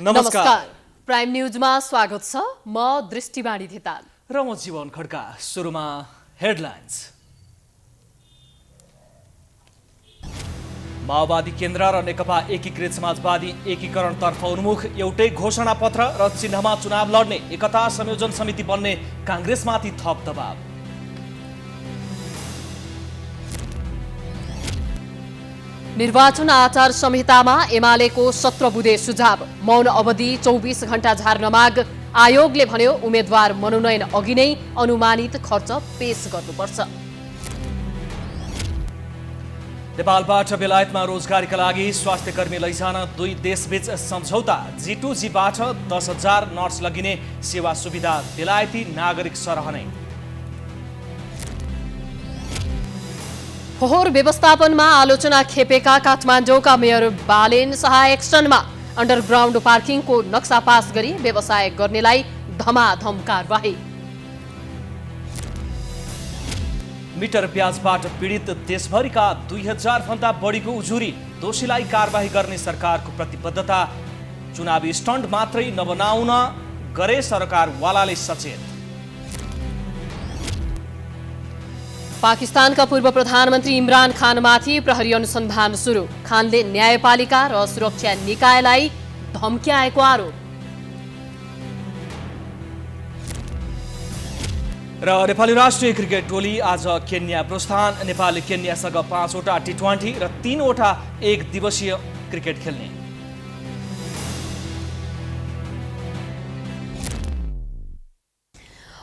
नमस्कार। प्राइम न्यूजमा स्वागत छ। म दृष्टिवाणी धिताल र म जीवन खड्का। सुरुमा हेडलाइन्स। माओवादी केन्द्र र नेकपा एकीकृत समाजवादी एकीकरणतर्फ उन्मुख, एउटै घोषणापत्र र चिन्हमा चुनाव लड्ने, एकता संयोजन समिति बन्ने काङ्ग्रेसमाथि थप दबाव। निर्वाचन आचार संहितामा एमालेको 17 बुँदे सुझाव, मौन अवधि 24 घण्टा झार्न माग। आयोगले भन्यो उम्मेद्वार मनोनयन अघि नै अनुमानित खर्च पेश गर्नुपर्छ। नेपालबाट बेलायतमा रोजगारीका लागि स्वास्थ्य कर्मी लैजान 2 देशबीच सम्झौता। G2Gबाट 10,000 नर्स लगिने सेवा सुविधा बेलायती नागरिक सरह नै। फोहोर व्यवस्थापनमा आलोचना खेपेका काठमाडौँका मेयर बालेन शाह एक्सनमा। अन्डरग्राउन्ड पार्किङको नक्सा पास गरी व्यवसाय गर्नेलाई धमाधम कारबाही। मिटर ब्याजबाट पीडित देशभरिका 2000 भन्दा बढीको उजुरी, दोषीलाई कारबाही गर्ने सरकारको प्रतिबद्धता। चुनावी स्टन्ट मात्रै नबनाउन गरे सरकारवालाले सचेत। पाकिस्तानका पूर्व प्रधानमन्त्री इमरान खानमाथि प्रहरी अनुसन्धान सुरु। खानले न्यायपालिका र सुरक्षा निकायलाई धम्क्याएको आरोप। र नेपाली राष्ट्रिय क्रिकेट टोली आज केन्या प्रस्थान। नेपालले केन्यासँग 5 वटा T20 र 3 वटा 1 दिवसीय क्रिकेट खेल्ने।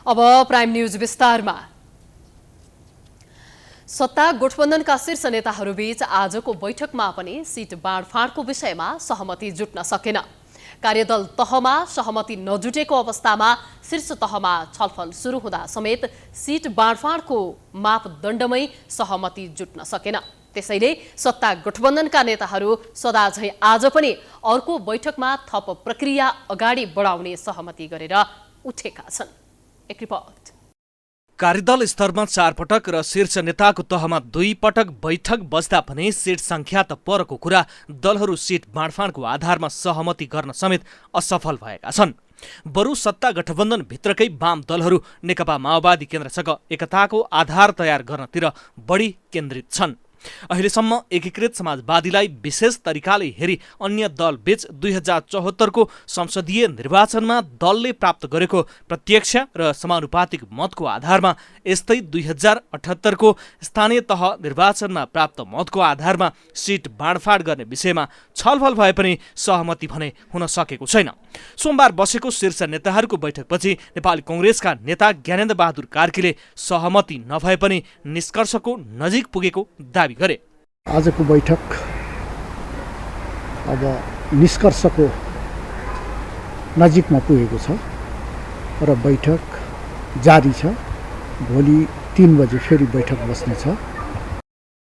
अब प्राइम न्यूज विस्तारमा। सत्ता गठबन्धनका शीर्ष नेताहरूबीच आजको बैठकमा पनि सिट बाँडफाँडको विषयमा सहमति जुट्न सकेन। कार्यदल तहमा सहमति नजुटेको अवस्थामा शीर्ष तहमा छलफल सुरु हुँदा समेत सिट बाँडफाँडको मापदण्डमै सहमति जुट्न सकेन। त्यसैले सत्ता गठबन्धनका नेताहरू सदाझै आज पनि अर्को बैठकमा थप प्रक्रिया अगाडि बढाउने सहमति गरेर उठेका छन्। एक रिपोर्ट। कार्यदल स्तरमा 4 पटक र शीर्ष नेताको तहमा 2 पटक बैठक बस्दा पनि सिट संख्या त परको कुरा, दलहरू सिट बाँडफाँडको आधारमा सहमति गर्न समेत असफल भएका छन्। बरु सत्ता गठबन्धन भित्रकै वाम दलहरू नेकपा माओवादी केन्द्रसँग एकताको आधार तयार गर्नतिर बढी केन्द्रित छन्। अहिलेसम्म एकीकृत समाजवादीलाई विशेष तरिकाले हेरी अन्य दलबीच 2074 को संसदीय निर्वाचनमा दलले प्राप्त गरेको प्रत्यक्ष र समानुपातिक मतको आधारमा, यस्तै 2078 को स्थानीय तह निर्वाचनमा प्राप्त मतको आधारमा सिट बाँडफाँड गर्ने विषयमा छलफल भए पनि सहमति भने हुन सकेको छैन। सोमबार बसेको शीर्ष नेताहरूको बैठकपछि नेपाली कांग्रेसका नेता ज्ञानेन्द्र बहादुर कार्कीले सहमति नभए पनि निष्कर्षको नजिक पुगेको दाबी गरे। आजको बैठक अब निष्कर्षको नजिकमा पुगेको छ र बैठक जारी छ। भोलि 3 बजे फेरि बैठक बस्नेछ।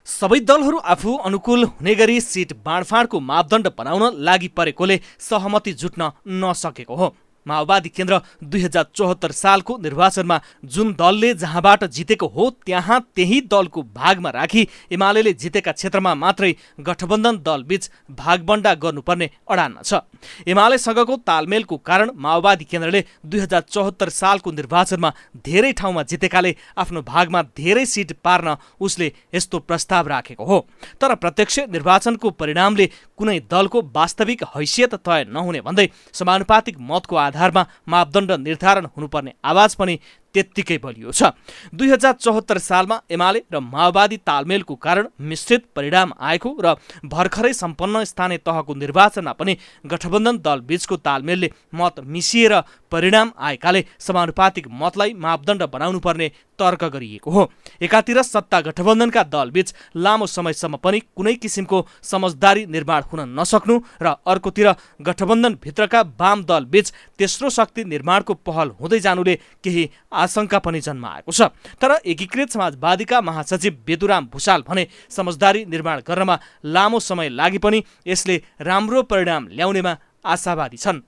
सबै दलहरू आफू अनुकूल हुने गरी सिट बाँडफाँडको मापदण्ड बनाउन लागि परेकोले सहमति जुट्न नसकेको हो। माओवादी केन्द्र 2074 सालको निर्वाचनमा जुन दलले जहाँबाट जितेको हो त्यहाँ त्यही दलको भागमा राखी एमालेले जितेका क्षेत्रमा मात्रै गठबन्धन दलबीच भागबण्डा गर्नुपर्ने अडानमा छ। एमालेसँगको तालमेलको कारण माओवादी केन्द्रले 2074 सालको निर्वाचनमा धेरै ठाउँमा जितेकाले आफ्नो भागमा धेरै सिट पार्न उसले यस्तो प्रस्ताव राखेको हो। तर प्रत्यक्ष निर्वाचनको परिणामले कुनै दलको वास्तविक हैसियत तय नहुने भन्दै समानुपातिक मतको आधारमा मापदण्ड निर्धारण हुनुपर्ने आवाज पनि त्यत्तिकै बलियो छ। 2074 सालमा एमाले र माओवादी तालमेलको कारण मिश्रित परिणाम आएको र भर्खरै सम्पन्न स्थानीय तहको निर्वाचनमा पनि गठबन्धन दल बीचको तालमेलले मत मिसिएर परिणाम आएकाले समानुपातिक मतलाई मापदण्ड बनाउनु पर्ने तर्क गरिएको हो। एकातिर सत्ता गठबन्धनका दलबीच लामो समयसम्म पनि कुनै किसिमको समझदारी निर्माण हुन नसक्नु र अर्कोतिर गठबन्धन भित्रका वाम दलबीच तेस्रो शक्ति निर्माणको पहल हुँदै जानुले केही आशंका पनि जन्माएको छ। तर एकीकृत समाजवादीका महासचिव बेदुराम भुषाल भने समझदारी निर्माण गर्नमा लामो समय लागि पनि यसले राम्रो परिणाम ल्याउनेमा आशावादी छन्।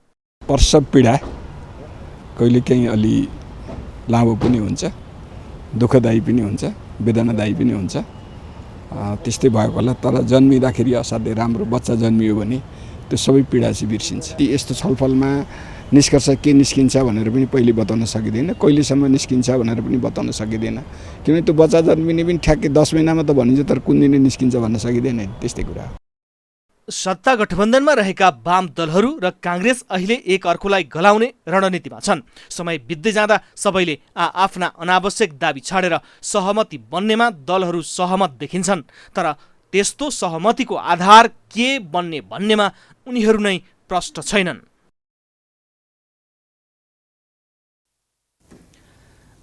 प्रसव पीडा कहिलेकाहीँ अलि लामो पनि हुन्छ, दुःखदायी पनि हुन्छ, वेदनादायी पनि हुन्छ। त्यस्तै भएको होला। तर जन्मिँदाखेरि असाध्यै राम्रो बच्चा जन्मियो भने त्यो सबै पीडा चाहिँ बिर्सिन्छ। यस्तो छलफलमा निष्कर्ष के निस्किन्छ भनेर पनि पहिले बताउन सकिँदैन, कहिलेसम्म निस्किन्छ भनेर पनि बताउन सकिँदैन, किनभने त्यो बच्चा जन्मिने पनि ठ्याक्कै 10 महिनामा त भनिन्छ, तर कुन दिन निस्किन्छ भन्न सकिँदैन, त्यस्तै कुरा हो। सत्ता गठबन्धनमा रहेका वाम दलहरू र काङ्ग्रेस अहिले एक अर्कोलाई गलाउने रणनीतिमा छन्। समय बित्दै जाँदा सबैले आफ्ना अनावश्यक दाबी छाडेर सहमति बन्नेमा दलहरू सहमत देखिन्छन्, तर त्यस्तो सहमतिको आधार के बन्ने भन्नेमा उनीहरू नै प्रष्ट छैनन्।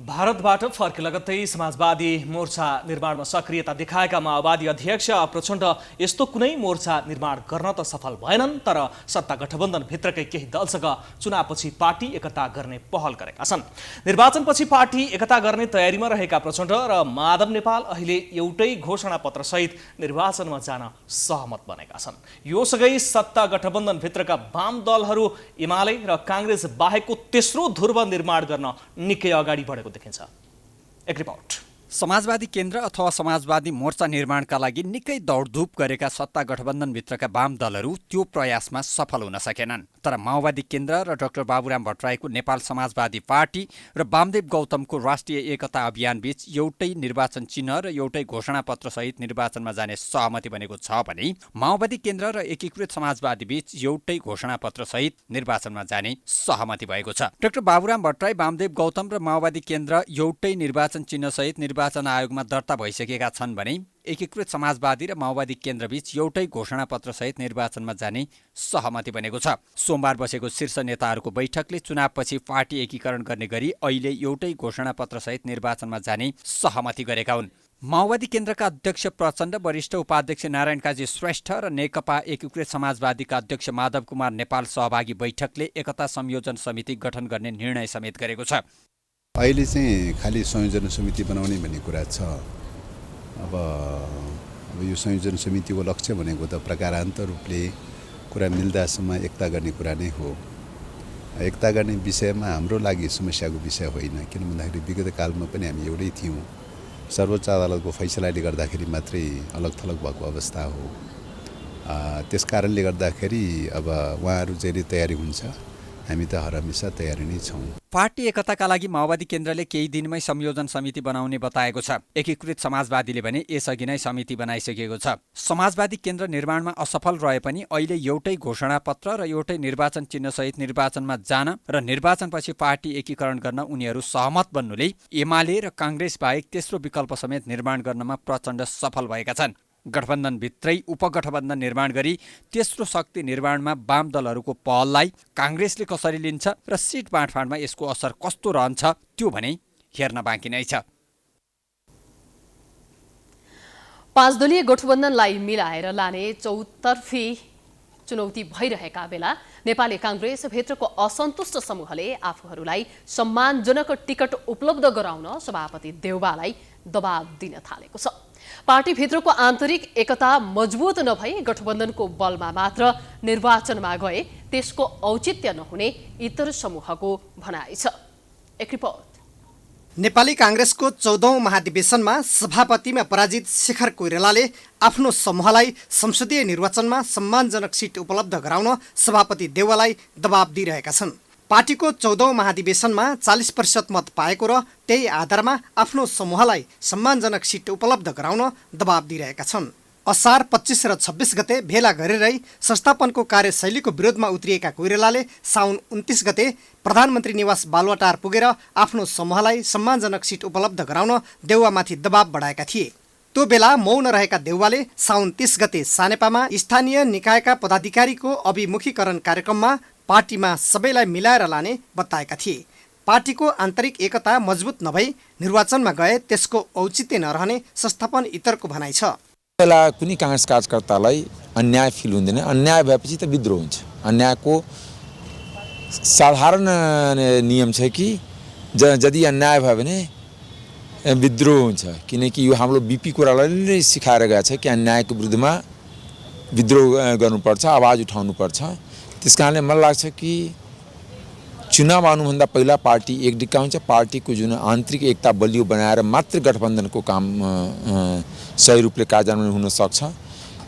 भारतबाट फर्के लगत्तै समाजवादी मोर्चा निर्माणमा सक्रियता देखाएका माओवादी अध्यक्ष प्रचण्ड यस्तो कुनै मोर्चा निर्माण गर्न त सफल भएनन्, तर सत्ता गठबन्धनभित्रकै केही दलसँग चुनावपछि पार्टी एकता गर्ने पहल गरेका छन्। निर्वाचनपछि पार्टी एकता गर्ने तयारीमा रहेका प्रचण्ड र माधव नेपाल अहिले एउटै घोषणापत्रसहित निर्वाचनमा जान सहमत बनेका छन्। यो सँगै सत्ता गठबन्धनभित्रका वाम दलहरू एमाले र काङ्ग्रेस बाहेकको तेस्रो ध्रुव निर्माण गर्न निकै अगाडि बढेको देखिन्छ। एक रिपोर्ट। समाजवादी केन्द्र अथवा समाजवादी मोर्चा निर्माणका लागि निकै दौडधुप गरेका सत्ता गठबन्धनभित्रका वाम दलहरू त्यो प्रयासमा सफल हुन सकेनन्। तर माओवादी केन्द्र र डाक्टर बाबुराम भट्टराईको नेपाल समाजवादी पार्टी र वामदेव गौतमको राष्ट्रिय एकता अभियान बीच एउटै निर्वाचन चिन्ह र एउटै घोषणापत्रसहित निर्वाचनमा जाने सहमति बनेको छ भने माओवादी केन्द्र र एकीकृत समाजवादी बीच एउटै घोषणापत्रसहित निर्वाचनमा जाने सहमति भएको छ। डाक्टर बाबुराम भट्टराई, वामदेव गौतम र माओवादी केन्द्र एउटै निर्वाचन चिन्हसहित निर्वाचन आयोगमा दर्ता भइसकेका छन् भने एकीकृत समाजवादी र माओवादी केन्द्रबीच एउटै घोषणापत्रसहित निर्वाचनमा जाने सहमति बनेको छ। सोमबार बसेको शीर्ष नेताहरूको बैठकले चुनावपछि पार्टी एकीकरण गर्ने गरी अहिले एउटै घोषणापत्रसहित निर्वाचनमा जाने सहमति गरेका हुन्। माओवादी केन्द्रका अध्यक्ष प्रचण्ड, वरिष्ठ उपाध्यक्ष नारायण काजी श्रेष्ठ र नेकपा एकीकृत समाजवादीका अध्यक्ष माधव कुमार नेपाल सहभागी बैठकले एकता संयोजन समिति गठन गर्ने निर्णय समेत गरेको छ। अहिले चाहिँ खालि संयोजन समिति बनाउने भन्ने कुरा छ। अब यो संयोजन समितिको लक्ष्य भनेको त प्रकारान्तर रूपले कुरा मिल्दासम्म एकता गर्ने कुरा नै हो। एकता गर्ने विषयमा हाम्रो लागि समस्याको विषय होइन, किन भन्दाखेरि विगत कालमा पनि हामी एउटै थियौँ। सर्वोच्च अदालतको फैसलाले गर्दाखेरि मात्रै अलग थलग भएको अवस्था हो। त्यस कारणले गर्दाखेरि अब उहाँहरू जहिले तयारी हुन्छ, हामी त हरहमेशा तयारी नै छौँ। पार्टी एकताका लागि माओवादी केन्द्रले केही दिनमै संयोजन समिति बनाउने बताएको छ। एकीकृत समाजवादीले भने यसअघि नै समिति बनाइसकेको छ। समाजवादी केन्द्र निर्माणमा असफल रहे पनि अहिले एउटै घोषणापत्र र एउटै निर्वाचन चिन्हसहित निर्वाचनमा जान र निर्वाचनपछि पार्टी एकीकरण गर्न उनीहरू सहमत बन्नुले एमाले र काङ्ग्रेस बाहेक तेस्रो विकल्प समेत निर्माण गर्नमा प्रचण्ड सफल भएका छन्। गठबन्धनभित्रै उपगठबन्धन निर्माण गरी तेस्रो शक्ति निर्माणमा वाम दलहरूको पहललाई काङ्ग्रेसले कसरी लिन्छ र सिट बाँडफाँडमा यसको असर कस्तो रहन्छ त्यो भने हेर्न बाँकी नै छ। 5 दलीय गठबन्धनलाई मिलाएर लाने चौतर्फी चुनौती भइरहेका बेला नेपाली काङ्ग्रेस भित्रको असन्तुष्ट समूहले आफूहरूलाई सम्मानजनक टिकट उपलब्ध गराउन सभापति देउवालाई दबाब दिन थालेको छ। पार्टीभित्रको आन्तरिक एकता मजबुत नभई गठबन्धनको बलमा मात्र निर्वाचनमा गए त्यसको औचित्य नहुने इतर समूहको भनाइ छ। एक रिपोर्ट। नेपाली काङ्ग्रेसको 14औं महाधिवेशनमा सभापतिमा पराजित शेखर कोइरालाले आफ्नो समूहलाई संसदीय निर्वाचनमा सम्मानजनक सिट उपलब्ध गराउन सभापति देउवालाई दबाब दिइरहेका छन्। पार्टीको 14औं महाधिवेशनमा 40% मत पाएको र त्यही आधारमा आफ्नो समूहलाई सम्मानजनक सिट उपलब्ध गराउन दबाब दिइरहेका छन्। असार 25 र 26 गते भेला गरेरै संस्थापनको कार्यशैलीको विरोधमा उत्रिएका कोइरालाले साउन 29 गते प्रधानमन्त्री निवास बालुवाटार पुगेर आफ्नो समूहलाई सम्मानजनक सिट उपलब्ध गराउन देउवामाथि दबाब बढाएका थिए। त्यो बेला मौन रहेका देउवाले साउन 30 गते सानेपामा स्थानीय निकायका पदाधिकारीको अभिमुखीकरण कार्यक्रममा पार्टीमा सबैलाई मिलाएर लाने बताएका थिए। पार्टीको आन्तरिक एकता मजबुत नभई निर्वाचनमा गए त्यसको औचित्य नरहने संस्थापन इतरको भनाइ छ। बेला कुनै काङ्ग्रेस कार्यकर्तालाई अन्याय फिल हुँदैन, अन्याय भएपछि त विद्रोह हुन्छ। अन्यायको साधारण नियम छ कि यदि अन्याय भयो भने विद्रोह हुन्छ, किनकि यो हाम्रो बिपी कुरालाई नै सिकाएर गएको छ कि अन्यायको विरुद्धमा विद्रोह गर्नुपर्छ, आवाज उठाउनुपर्छ। त्यस कारणले मलाई लाग्छ कि चुनाव आउनुभन्दा पहिला पार्टी एकडिक्का हुन्छ। पार्टीको जुन आन्तरिक एकता बलियो बनाएर मात्र गठबन्धनको काम सही रूपले कार्यान्वयन हुन सक्छ।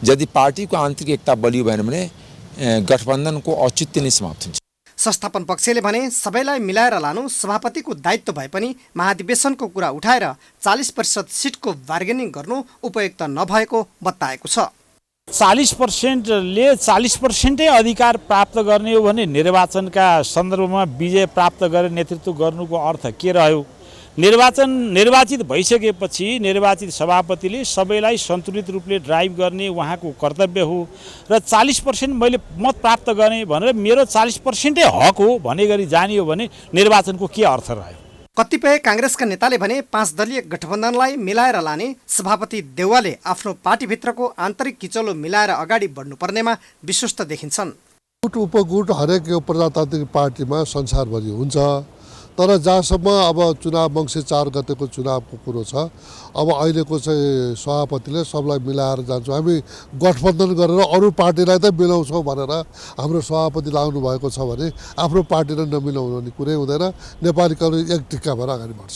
यदि पार्टीको आन्तरिक एकता बलियो भएन भने गठबन्धनको औचित्य नै समाप्त हुन्छ। संस्थापन पक्षले भने सबैलाई मिलाएर लानु सभापतिको दायित्व भए पनि महाधिवेशनको कुरा उठाएर 40% सिटको बार्गेनिङ गर्नु उपयुक्त नभएको बताएको छ। 40%ले 40% अधिकार प्राप्त गर्ने हो भने निर्वाचनका सन्दर्भमा विजय प्राप्त गरेर नेतृत्व गर्नुको अर्थ के रह्यो? निर्वाचित भइसकेपछि निर्वाचित सभापतिले सबैलाई सन्तुलित रूपले ड्राइभ गर्ने उहाँको कर्तव्य हो र 40% मैले मत प्राप्त गरेँ भनेर मेरो 40% हक हो भने गरी जाने हो भने निर्वाचनको के अर्थ रह्यो? कतिपय काङ्ग्रेसका नेताले भने 5 दलीय गठबन्धनलाई मिलाएर लाने सभापति देउवाले आफ्नो पार्टीभित्रको आन्तरिक किचलो मिलाएर अगाडि बढ्नुपर्नेमा विश्वस्त देखिन्छन्। गुट उपगुट हरेक यो प्रजातान्त्रिक पार्टीमा संसारभरि हुन्छ, तर जहाँसम्म अब चुनाव मङ्सिर 4 गतेको चुनावको कुरो छ, अब अहिलेको चाहिँ सभापतिले सबलाई मिलाएर जान्छौँ, हामी गठबन्धन गरेर अरू पार्टीलाई त मिलाउँछौँ भनेर हाम्रो सभापति लाग्नु भएको छ भने आफ्नो पार्टीलाई नमिलाउने कुरै हुँदैन। नेपाली काङ्ग्रेस एक टिक्का भएर अगाडि बढ्छ।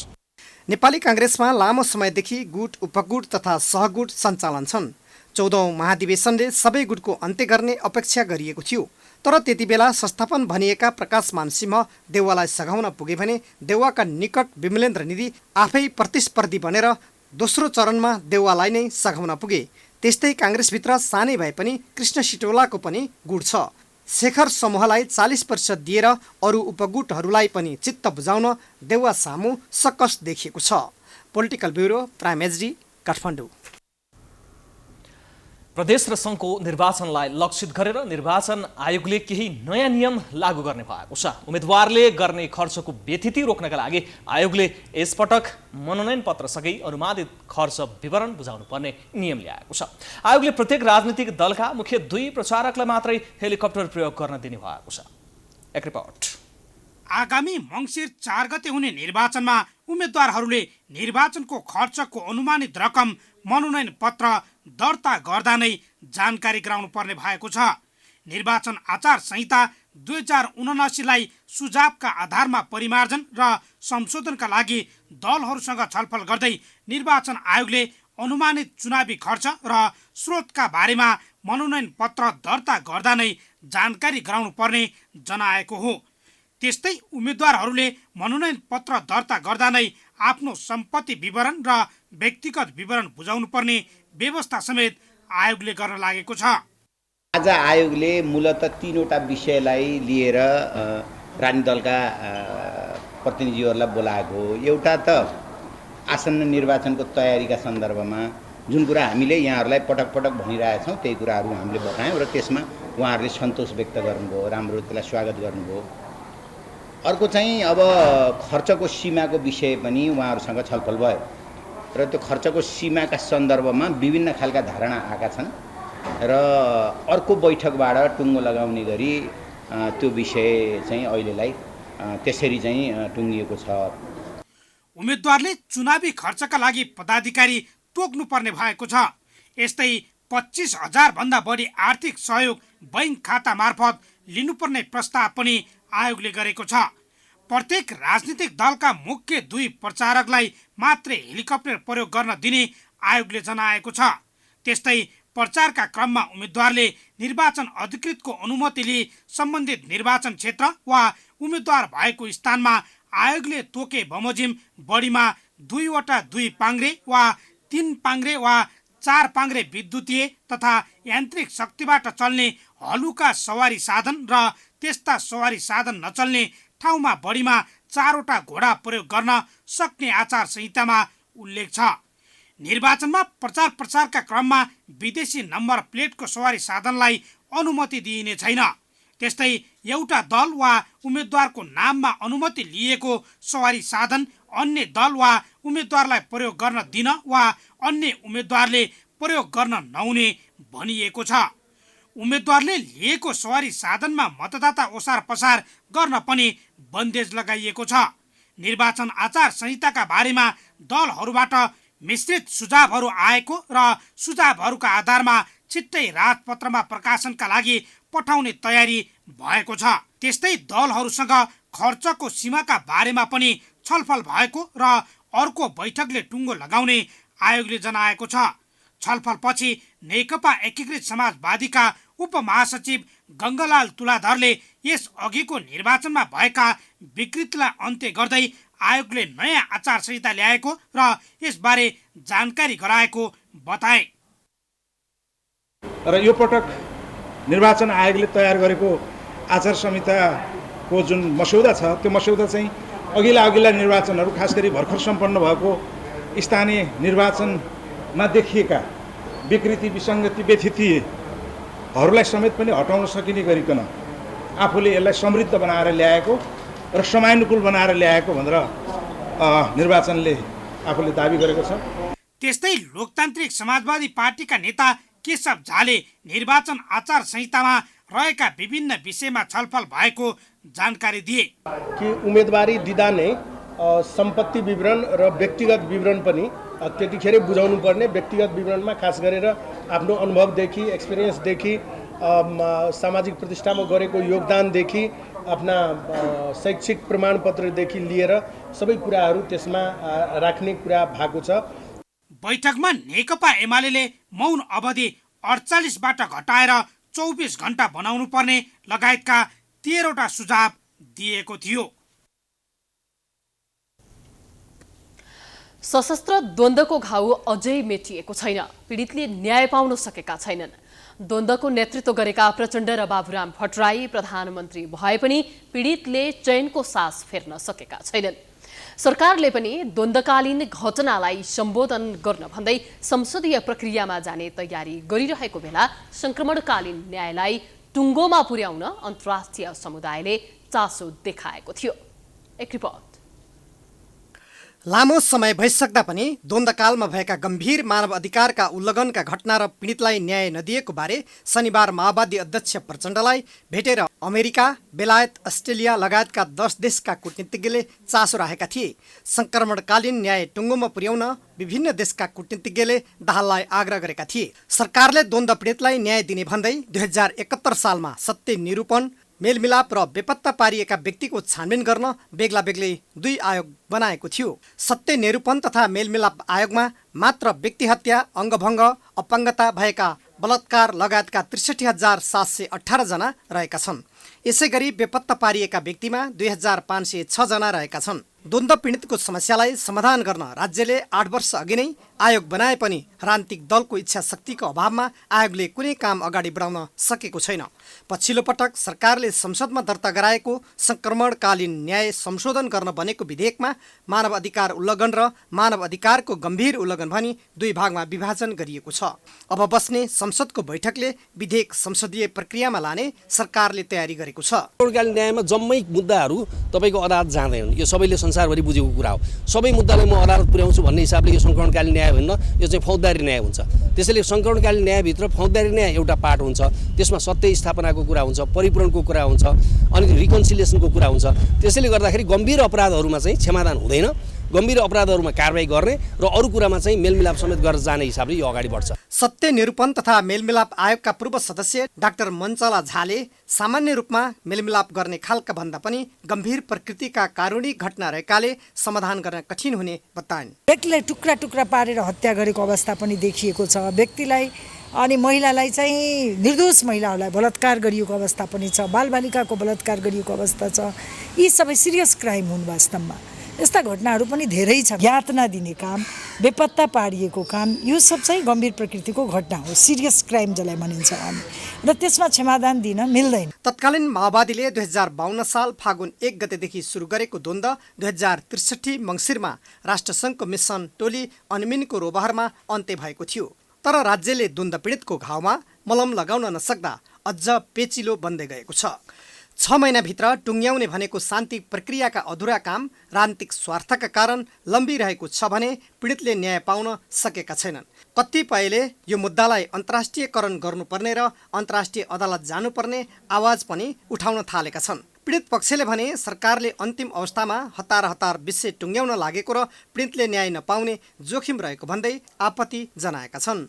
नेपाली काङ्ग्रेसमा लामो समयदेखि गुट उपगुट तथा सहगुट सञ्चालन छन्। 14औं महाधिवेशनले सबै गुटको अन्त्य गर्ने अपेक्षा गरिएको थियो, तर त्यति बेला संस्थापन भनिएका प्रकाशमान सिंह देउवालाई सघाउन पुगे भने देउवाका निकट विमलेन्द्र निधि आफै प्रतिस्पर्धी बनेर दोस्रो चरणमा देउवालाई नै सघाउन पुगे। त्यस्तै काङ्ग्रेसभित्र सानै भए पनि कृष्ण सिटौलाको पनि गुट छ। शेखर समूहलाई 40% दिएर अरू उपगुटहरूलाई पनि चित्त बुझाउन देउवा सामु सकस देखिएको छ। Political bureau prime HD Kathmandu. प्रदेश र सङ्घको निर्वाचनलाई लक्षित गरेर निर्वाचन आयोगले केही नयाँ नियम लागू गर्ने भएको छ। उम्मेदवारले गर्ने खर्चको व्यतिथि रोक्नका लागि आयोगले यसपटक मनोनयन पत्रसँगै अनुमानित खर्च विवरण बुझाउनु पर्ने नियम ल्याएको छ। आयोगले प्रत्येक राजनीतिक दलका मुख्य 2 प्रचारकलाई मात्रै हेलिकप्टर प्रयोग गर्न दिने भएको छ। एक रिपोर्ट। आगामी मङ्सिर 4 गते हुने निर्वाचनमा उम्मेदवारहरूले निर्वाचनको खर्चको अनुमानित रकम मनोनयन पत्र दर्ता गर्दा नै जानकारी गराउनु पर्ने भएको छ। निर्वाचन आचार संहिता 2079लाई सुझावका आधारमा परिमार्जन र संशोधनका लागि दलहरूसँग छलफल गर्दै निर्वाचन आयोगले अनुमानित चुनावी खर्च र स्रोतका बारेमा मनोनयन पत्र दर्ता गर्दा नै जानकारी गराउनु पर्ने जनाएको हो। त्यस्तै उम्मेदवारहरूले मनोनयन पत्र दर्ता गर्दा नै आफ्नो सम्पत्ति विवरण र व्यक्तिगत विवरण बुझाउनु पर्ने व्यवस्था समेत आयोगले गर्न लागेको छ। आज आयोगले मूलतः 3वटा विषयलाई लिएर राजनीतिक दलका प्रतिनिधिहरूलाई बोलाएको हो। एउटा त आसन्न निर्वाचनको तयारीका सन्दर्भमा जुन कुरा हामीले यहाँहरूलाई पटक पटक भनिरहेछौँ त्यही कुराहरू हामीले बतायौँ र त्यसमा उहाँहरूले सन्तोष व्यक्त गर्नुभयो, राम्रो त्यसलाई स्वागत गर्नुभयो। अर्को चाहिँ अब खर्चको सीमाको विषय पनि उहाँहरूसँग छलफल भयो र त्यो खर्चको सीमाका सन्दर्भमा विभिन्न खालका धारणा आएका छन् र अर्को बैठकबाट टुङ्गो लगाउने गरी त्यो विषय चाहिँ अहिलेलाई त्यसरी चाहिँ टुङ्गिएको छ। उम्मेदवारले चुनावी खर्चका लागि पदाधिकारी तोक्नुपर्ने भएको छ। यस्तै 25,000 भन्दा बढी आर्थिक सहयोग बैंक खाता मार्फत लिनुपर्ने प्रस्ताव पनि आयोगले गरेको छ। प्रत्येक राजनीतिक दलका मुख्य 2 प्रचारकलाई मात्रै हेलिकप्टर प्रयोग गर्न दिने आयोगले जनाएको छ। त्यस्तै प्रचारका क्रममा उम्मेदवारले निर्वाचन अधिकृतको अनुमति लिई सम्बन्धित निर्वाचन क्षेत्र वा उम्मेदवार भएको स्थानमा आयोगले तोके बमोजिम बढीमा 2 वटा 2 पाङ्ग्रे वा 3 पाङ्ग्रे वा 4 पाङ्ग्रे विद्युतीय तथा यान्त्रिक शक्तिबाट चल्ने हलुका सवारी साधन र त्यस्ता सवारी साधन नचल्ने ठाउँमा बढीमा 4 वटा घोडा प्रयोग गर्न सक्ने आचार संहितामा उल्लेख छ। निर्वाचनमा प्रचार प्रसारका क्रममा विदेशी नम्बर प्लेटको सवारी साधनलाई अनुमति दिइने छैन। त्यस्तै एउटा दल वा उम्मेदवारको नाममा अनुमति लिएको सवारी साधन अन्य दल वा उम्मेदवारलाई प्रयोग गर्न दिन वा अन्य उम्मेदवारले प्रयोग गर्न नहुने भनिएको छ। उम्मेदवारले लिएको सवारी साधनमा मतदाता ओसार पसार गर्न पनि बन्देज लगाइएको छ। निर्वाचन आचार संहिताका बारेमा दलहरूबाट मिश्रित सुझावहरू आएको र सुझावहरूका आधारमा छिट्टै राजपत्रमा प्रकाशनका लागि पठाउने तयारी भएको छ। त्यस्तै दलहरूसँग खर्चको सीमाका बारेमा पनि छलफल भएको र अर्को बैठकले टुङ्गो लगाउने आयोगले जनाएको छ। छलफलपछि नेकपा एकीकृत समाजवादीका उपमहासचिव गङ्गलाल तुलाधरले यस अघिको निर्वाचनमा भएका विकृतिलाई अन्त्य गर्दै आयोगले नयाँ आचार संहिता ल्याएको र यसबारे जानकारी गराएको बताए। र यो पटक निर्वाचन आयोगले तयार गरेको आचार संहिताको जुन मस्यौदा छ त्यो मस्यौदा चाहिँ अघिल्ला निर्वाचनहरू खास गरी भर्खर सम्पन्न भएको स्थानीय निर्वाचनमा देखिएका विकृति विसङ्गति व्यथितिहरूलाई समेत पनि हटाउन सकिने गरिकन आफूले यसलाई समृद्ध बनाएर ल्याएको र समयानुकूल बनाएर ल्याएको भनेर निर्वाचनले आफूले दाबी गरेको छ। त्यस्तै लोकतान्त्रिक समाजवादी पार्टीका नेता केशव झाले निर्वाचन आचार संहितामा रहेका विभिन्न विषयमा छलफल भएको जानकारी दिए कि उम्मेदवारी दिँदा नै सम्पत्ति विवरण र व्यक्तिगत विवरण पनि त्यतिखेरै बुझाउनु पर्ने। व्यक्तिगत विवरणमा खास गरेर आफ्नो अनुभवदेखि एक्सपिरियन्सदेखि सामाजिक प्रतिष्ठामा गरेको योगदानदेखि आफ्ना शैक्षिक प्रमाणपत्रदेखि लिएर सबै कुराहरू त्यसमा राख्ने कुरा भएको छ। बैठकमा नेकपा एमाले मौन अवधि 48बाट घटाएर 24 घण्टा बनाउनु पर्ने लगायतका 13वटा सुझाव दिएको थियो। सशस्त्र द्वन्द्वको घाउ अझै मेटिएको छैन। पीडितले न्याय पाउन सकेका छैनन्। द्वन्द्वको नेतृत्व गरेका प्रचण्ड र बाबुराम भट्टराई प्रधानमन्त्री भए पनि पीडितले चैनको सास फेर्न सकेका छैनन्। सरकारले पनि द्वन्द्वकालीन घटनालाई सम्बोधन गर्न भन्दै संसदीय प्रक्रियामा जाने तयारी गरिरहेको बेला संक्रमणकालीन न्यायलाई टुङ्गोमा पुर्याउन अन्तर्राष्ट्रिय समुदायले चासो देखाएको थियो। एक रिपोर्ट। लामो समय भइसक्दा पनि द्वन्द्वकालमा भएका गम्भीर मानव अधिकारका उल्लङ्घनका घटना र पीडितलाई न्याय नदिएको बारे शनिबार माओवादी अध्यक्ष प्रचण्डलाई भेटेर अमेरिका, बेलायत, अस्ट्रेलिया लगायतका 10 देशका कूटनीतिज्ञले चासो राखेका थिए। संक्रमणकालीन न्याय टुङ्गोमा पुर्याउन विभिन्न देशका कूटनीतिज्ञले दाहाललाई आग्रह गरेका थिए। सरकारले द्वन्द्व पीडितलाई न्याय दिने भन्दै 2071 सालमा सत्य निरूपण, मेलमिलाप र बेपत्ता पारिएका व्यक्तिको छानबिन गर्न बेग्ला बेग्लै 2 आयोग बनाएको थियो। सत्य निरूपण तथा मेलमिलाप आयोगमा मात्र व्यक्ति हत्या, अङ्गभङ्ग, अपाङ्गता भएका बलात्कार लगायतका 63,718 जना रहेका छन्। यसै गरी बेपत्ता पारिएका व्यक्तिमा 2,506 जना रहेका छन्। द्वन्द्व पीडितको समस्यालाई समाधान गर्न राज्यले 8 वर्ष अघि नै आयोग बनाए पनि राजनीतिक दलको इच्छा शक्तिको अभावमा आयोगले कुनै काम अगाडि बढाउन सकेको छैन। पछिल्लो पटक सरकारले संसदमा दर्ता गराएको संक्रमणकालीन न्याय संशोधन गर्न बनेको विधेयकमा मानव अधिकार उल्लङ्घन र मानव अधिकारको गम्भीर उल्लङ्घन भनी 2 भागमा विभाजन गरिएको छ। अब बस्ने संसदको बैठकले विधेयक संसदीय प्रक्रियामा लाने सरकारले तयारी गरेको छ। संक्रमणकालीन न्यायमा जम्मै मुद्दाहरू तपाईको अदालत जाँदैनन्। यो सबैले संसारभरि बुझेको कुरा हो। सबै मुद्दालाई म अदालत पुर्याउँछु भन्ने हिसाबले यो संक्रमणकालीन न्याय होइन, यो चाहिँ फौजदारी न्याय हुन्छ। त्यसैले संक्रमणकालीन न्यायभित्र फौजदारी न्याय एउटा पार्ट हुन्छ। त्यसमा सत्य स्थापनाको कुरा हुन्छ, परिपूरणको कुरा हुन्छ, अनि रिकन्सिलिएसनको कुरा हुन्छ। त्यसैले गर्दाखेरि गम्भीर अपराधहरूमा चाहिँ क्षमादान हुँदैन। गम्भीर अपराधहरूमा कारबाही गर्ने र अरू कुरामा चाहिँ मेलमिलाप समेत गरेर जाने हिसाबले यो अगाडि बढ्छ। सत्य निरूपण तथा मेलमिलाप आयोगका पूर्व सदस्य डाक्टर मञ्चला झाले सामान्य रूपमा मेलमिलाप गर्ने खालका भन्दा पनि गम्भीर प्रकृतिका कारुणिक घटना रहेकाले समाधान गर्न कठिन हुने बताइन्। व्यक्तिलाई टुक्रा टुक्रा पारेर हत्या गरेको अवस्था पनि देखिएको छ। व्यक्तिलाई अनि महिलालाई चाहिँ निर्दोष महिलाहरूलाई बलात्कार गरिएको अवस्था पनि छ। बालबालिकाको बलात्कार गरिएको अवस्था छ। यी सबै सिरियस क्राइम हुन्। वास्तवमा यस्ता घटनाहरू पनि धेरै छ। यातना दिने काम, बेपत्ता पारिएको काम, यो सब चाहिँ गम्भीर प्रकृतिको घटना हो, सिरियस क्राइम जसलाई भनिन्छ हामी, र त्यसमा क्षमादान दिन मिल्दैन। तत्कालीन माओवादीले 2052 साल फागुन 1 गतेदेखि सुरु गरेको द्वन्द्व 2063 मङ्सिरमा राष्ट्रसङ्घको मिसन टोली अनमिनको रोबहरमा अन्त्य भएको थियो। तर राज्यले द्वन्द्व पीडितको घाउमा मलम लगाउन नसक्दा अझ पेचिलो बन्दै गएको छ। 6 महिनाभित्र टुङ्ग्याउने भनेको शान्ति प्रक्रियाका अधुरा काम राजनीतिक स्वार्थका कारण लम्बिरहेको छ भने पीडितले न्याय पाउन सकेका छैनन्। कतिपयले यो मुद्दालाई अन्तर्राष्ट्रियकरण गर्नुपर्ने र अन्तर्राष्ट्रिय अदालत जानुपर्ने आवाज पनि उठाउन थालेका छन्। पीडित पक्षले भने सरकारले अन्तिम अवस्थामा हतार विषय टुङ्ग्याउन लागेको र पीडितले न्याय नपाउने जोखिम रहेको भन्दै आपत्ति जनाएका छन्।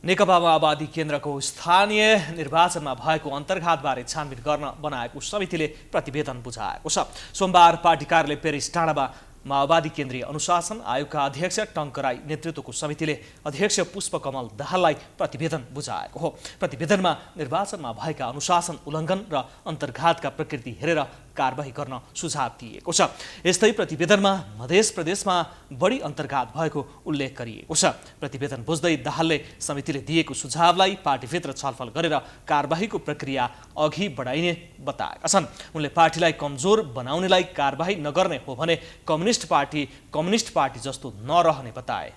नेकपा माओवादी केन्द्रको स्थानीय निर्वाचनमा भएको अन्तर्घातबारे छानबिन गर्न बनाएको समितिले प्रतिवेदन बुझाएको छ। सोमबार पार्टी कार्यालय पेरिस डाँडामा माओवादी केन्द्रीय अनुशासन आयोगका अध्यक्ष टङ्क राई नेतृत्वको समितिले अध्यक्ष पुष्पकमल दाहाललाई प्रतिवेदन बुझाएको हो। प्रतिवेदनमा निर्वाचनमा भएका अनुशासन उल्लङ्घन र अन्तर्घातका प्रकृति हेरेर कारबाही गर्न सुझाव दिएको छ। यस्तै प्रतिवेदनमा मध्य प्रदेशमा बढी अन्तर्घात भएको उल्लेख गरिएको छ। प्रतिवेदन बुझ्दै दाहालले समितिले दिएको सुझावलाई पार्टीभित्र छलफल गरेर कारबाहीको प्रक्रिया अघि बढाइने बताएका छन्। उनले पार्टीलाई कमजोर बनाउनेलाई कारबाही नगर्ने हो भने कम्युनिस्ट पार्टी जस्तो नरहने बताए।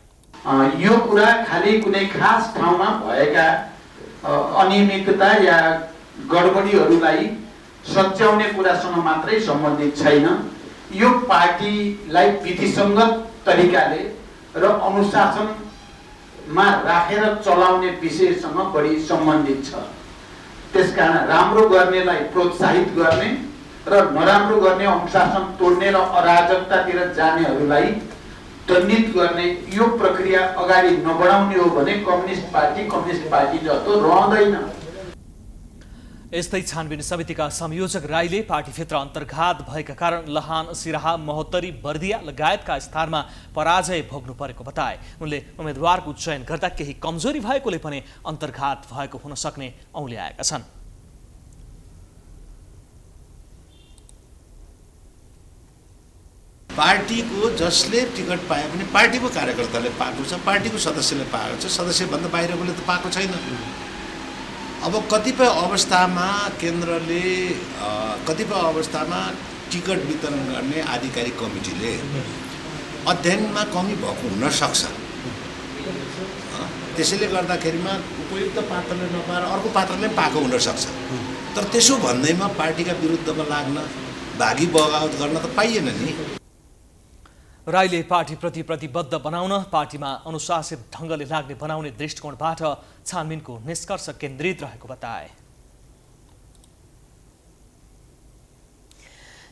यो कुरा खालि कुनै खास ठाउँमा भएका अनियमितता या गडबडीहरूलाई सच्याउने कुरासँग मात्रै सम्बन्धित छैन। यो पार्टीलाई विधिसङ्गत तरिकाले र अनुशासनमा राखेर चलाउने विषयसँग बढी सम्बन्धित छ। त्यसकारण राम्रो गर्नेलाई प्रोत्साहित गर्ने र नराम्रो गर्ने, अनुशासन तोड्ने र अराजकतातिर जानेहरूलाई दण्डित गर्ने यो प्रक्रिया अगाडि नबढाउने हो भने कम्युनिस्ट पार्टी जस्तो रहँदैन। यस्तै छानबिन समितिका संयोजक राईले पार्टीभित्र अन्तर्घात भएका कारण लहान, सिराहा, महोत्तरी, बर्दिया लगायतका स्थानमा पराजय भोग्नु परेको बताए। उनले उम्मेदवारको चयन गर्दा केही कमजोरी भएकोले पनि अन्तर्घात भएको हुन सक्ने औल्याएका छन्। पार्टीको जसले टिकट पाए पनि पार्टीको कार्यकर्ताले पाएको छ, पार्टीको सदस्यले पाएको छ, सदस्यभन्दा बाहिरकोले त पाएको छैन। अब कतिपय अवस्थामा केन्द्रले कतिपय अवस्थामा टिकट वितरण गर्ने आधिकारिक कमिटीले अध्ययनमा कमी भएको हुनसक्छ। त्यसैले गर्दाखेरिमा उपयुक्त पात्रले नपाएर अर्को पात्रले पाएको हुनसक्छ। तर त्यसो भन्दैमा पार्टीका विरुद्धमा लाग्न, भागी बगावत गर्न त पाइएन नि। राईले पार्टीप्रति प्रतिबद्ध बनाउन, पार्टीमा अनुशासित ढङ्गले लाग्ने बनाउने दृष्टिकोणबाट छानबिनको निष्कर्ष केन्द्रित रहेको बताए।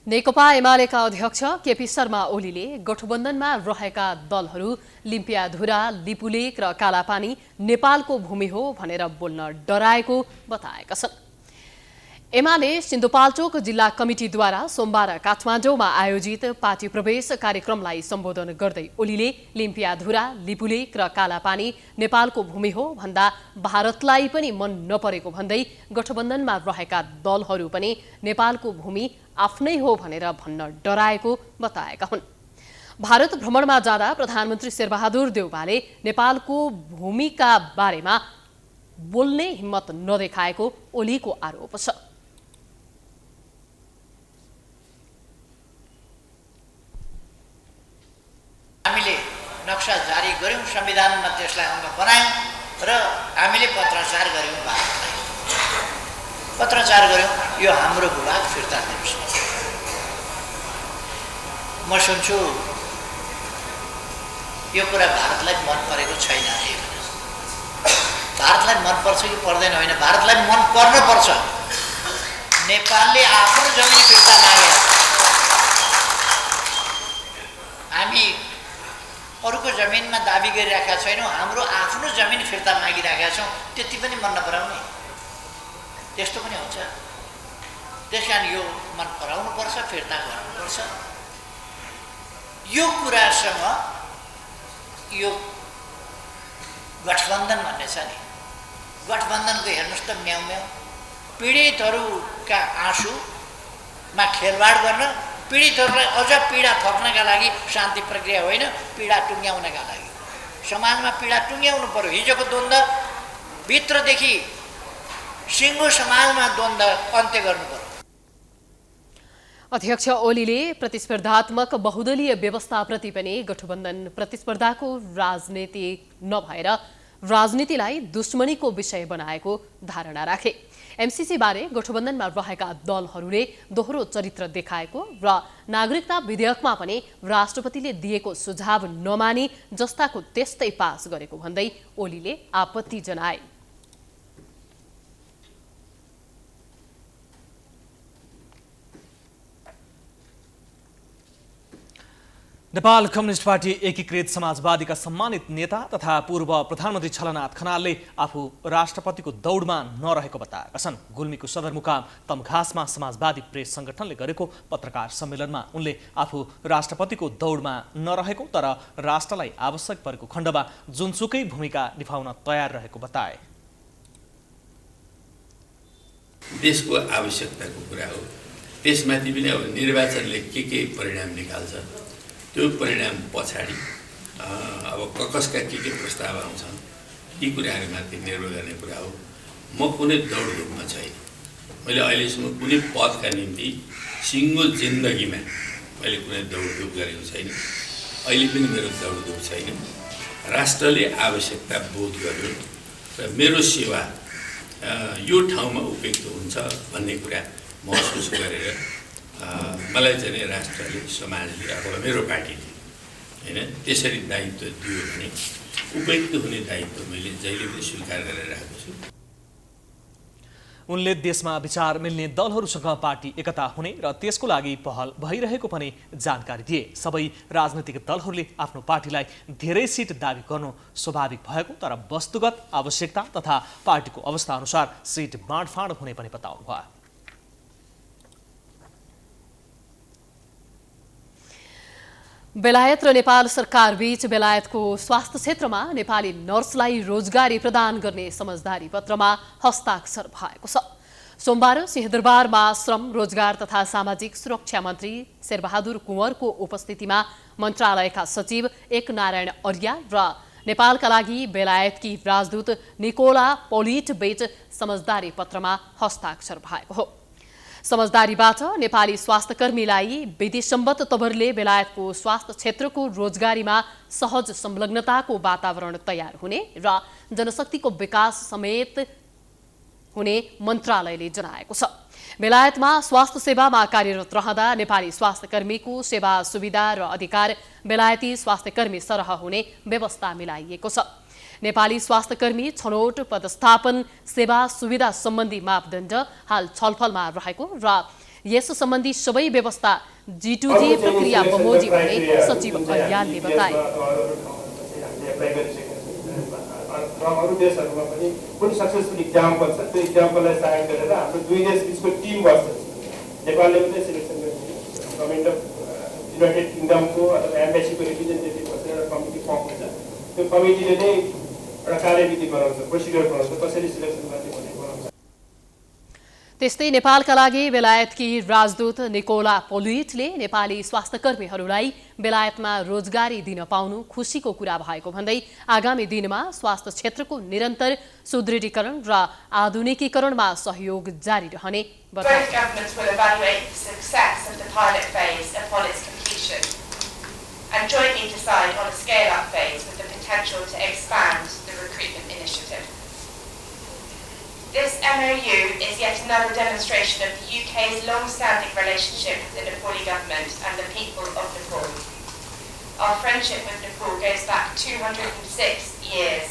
नेकपा एमालेका अध्यक्ष केपी शर्मा ओलीले गठबन्धनमा रहेका दलहरू लिम्पियाधुरा, लिपुलेक र कालापानी नेपालको भूमि हो भनेर बोल्न डराएको बताएका छन्। एमाले सिन्धुपाल्चोक जिल्ला कमिटीद्वारा सोमबार काठमाडौँमा आयोजित पार्टी प्रवेश कार्यक्रमलाई सम्बोधन गर्दै ओलीले लिम्पियाधुरा, लिपुलेक र कालापानी नेपालको भूमि हो भन्दा भारतलाई पनि मन नपरेको भन्दै गठबन्धनमा रहेका दलहरू पनि नेपालको भूमि आफ्नै हो भनेर भन्न डराएको बताएका हुन्। भारत भ्रमणमा जाँदा प्रधानमन्त्री शेरबहादुर देउवाले नेपालको भूमिका बारेमा बोल्ने हिम्मत नदेखाएको ओलीको आरोप छ। हामीले नक्सा जारी गर्यौं, संविधानमा त्यसलाई अङ्ग बनायौं र हामीले पत्राचार गर्यौं, भारतलाई पत्राचार गर्यौं, यो हाम्रो भूभाग फिर्ता दिनुहोस्। म सुन्छु यो कुरा भारतलाई मन परेको छैन अरे। भारतलाई मन पर्छ कि पर्दैन होइन, भारतलाई मन पर्न पर्छ। नेपालले आफ्नो जमिन फिर्ता मागेको छ। हामी अरूको जमिनमा दाबी गरिरहेका छैनौँ, हाम्रो आफ्नो जमिन फिर्ता मागिरहेका छौँ। त्यति पनि मन नपराउने, त्यस्तो पनि हुन्छ। त्यस कारण यो मन पराउनुपर्छ, फिर्ता गर्नुपर्छ। यो कुरासँग यो गठबन्धन भन्ने छ नि, गठबन्धनको हेर्नुहोस् त म्याउ म्याउ, पीडितहरूका आँसुमा खेलवाड गर्न, पीडितहरूलाई अझ पीडा थप्नका लागि शान्ति प्रक्रिया होइन, पीडा टुङ्ग्याउनका लागि समाजमा पीडा टुङ्ग्याउनु पर्यो। हिजोको द्वन्द्व भित्रदेखि सिङ्गो समाजमा द्वन्द्व अन्त्य गर्नु पर्यो। अध्यक्ष ओलीले प्रतिस्पर्धात्मक बहुदलीय व्यवस्थाप्रति पनि गठबन्धन प्रतिस्पर्धाको राजनीति नभएर राजनीतिलाई दुश्मनीको विषय बनाएको धारणा राखे। एमसीसी बारे गठबन्धनमा रहेका दलहरूले दोहोरो चरित्र देखाएको र नागरिकता विधेयकमा पनि राष्ट्रपतिले दिएको सुझाव नमानी जस्ताको त्यस्तै पास गरेको भन्दै ओलीले आपत्ति जनाए। नेपाल कम्युनिस्ट पार्टी एकीकृत समाजवादीका सम्मानित नेता तथा पूर्व प्रधानमन्त्री छलनाथ खनालले आफू राष्ट्रपतिको दौडमा नरहेको बताएका छन्। गुल्मीको सदरमुकाम तमघासमा समाजवादी प्रेस संगठनले गरेको पत्रकार सम्मेलनमा उनले आफू राष्ट्रपतिको दौडमा नरहेको तर राष्ट्रलाई आवश्यक परेको खण्डमा जुनसुकै भूमिका निभाउन तयार रहेको बताए। देशको आवश्यकताको कुरा हो, त्यसमाथि पनि अब निर्वाचनले के परिणाम निकाल्छ त्यो परिणाम पछाडि अब कसका के प्रस्ताव आउँछन् ती कुराहरूमाथि निर्भर गर्ने कुरा हो। म कुनै दौडधुपमा छैन। मैले अहिलेसम्म कुनै पदका निम्ति सिङ्गो जिन्दगीमा मैले कुनै दौडधुप गरेको छैन, अहिले पनि मेरो दौडधुप छैन। राष्ट्रले आवश्यकता बोध गर्यो र मेरो सेवा यो ठाउँमा उपयुक्त हुन्छ भन्ने कुरा महसुस गरेर मलाई चाहिँ राष्ट्रले समाजले अथवा मेरो पार्टीले होइन त्यसरी दायित्व दियो भने उपयुक्त हुने दायित्व मैले जहिले पनि स्वीकार गरेर राखेको छु। उनले देशमा विचार मिल्ने दलहरूसँग पार्टी एकता हुने र त्यसको लागि पहल भइरहेको पनि जानकारी दिए। सबै राजनैतिक दलहरूले आफ्नो पार्टीलाई धेरै सिट दाबी गर्नु स्वाभाविक भएको तर वस्तुगत आवश्यकता तथा पार्टीको अवस्था अनुसार सिट बाँडफाँड हुने पनि बताउनु भयो। बेलायत र नेपाल सरकार बीच बेलायतको स्वास्थ्य क्षेत्रमा नेपाली नर्सलाई रोजगारी प्रदान गर्ने समझदारी पत्रमा हस्ताक्षर भएको छ। सोमबार सिंहदरबारमा श्रम रोजगार तथा सामाजिक सुरक्षा मन्त्री शेरबहादुर कुँवरको उपस्थितिमा मन्त्रालयका सचिव एक नारायण अर्या र नेपालका लागि बेलायतकी राजदूत निकोला पोलिट बीच समझदारी पत्रमा हस्ताक्षर भएको हो। समझदारीबाट नेपाली स्वास्थ्यकर्मीलाई विधिसम्मत तवरले बेलायतको स्वास्थ्य क्षेत्रको रोजगारीमा सहज संलग्नताको वातावरण तयार हुने र जनशक्तिको विकास समेत हुने मन्त्रालयले जनाएको छ। बेलायतमा स्वास्थ्य सेवामा कार्यरत रहँदा नेपाली स्वास्थ्यकर्मीको सेवा सुविधा र अधिकार बेलायती स्वास्थ्यकर्मी सरह हुने व्यवस्था मिलाइएको छ। नेपाली स्वास्थ्यकर्मी छनौट पदस्थापन सेवा सुविधा सम्बन्धी मापदण्ड हाल छलफलमा रहेको र यस सम्बन्धी सबै व्यवस्था G2G प्रक्रिया बमोजिम हुने सचिव अर्यालले बताए। अरू देशहरूमा पनि कुन सक्सेसफुल इक्जाम्पल छ त्यो इक्जाम्पललाई साइड गरेर हाम्रो दुई देश बिचको टिम बस्छ। नेपालले पनि सिलेक्सन गरेको गभर्मेन्ट अफ युनाइटेड किङडमको अथवा एम्बेसीको रिप्रेजेन्टेटिभ बसेर एउटा कमिटी फर्म हुन्छ। त्यो कमिटीले नै एउटा कार्यविधि बनाउँछ, प्रोसिड्युर बनाउँछ, कसरी सिलेक्सन गर्ने भन्ने बनाउँछ। त्यस्तै नेपालका लागि बेलायतकी राजदूत निकोला पोलिटले नेपाली स्वास्थ्यकर्मीहरूलाई बेलायतमा रोजगारी दिन पाउनु खुसीको कुरा भएको भन्दै आगामी दिनमा स्वास्थ्य क्षेत्रको निरन्तर सुदृढीकरण र आधुनिकीकरणमा सहयोग जारी रहने बताए। And jointly decide on a scale-up phase with the potential to expand the recruitment initiative. This MOU is yet another demonstration of the UK's long-standing relationship with the Nepali government and the people of Nepal. Our friendship with Nepal goes back 206 years,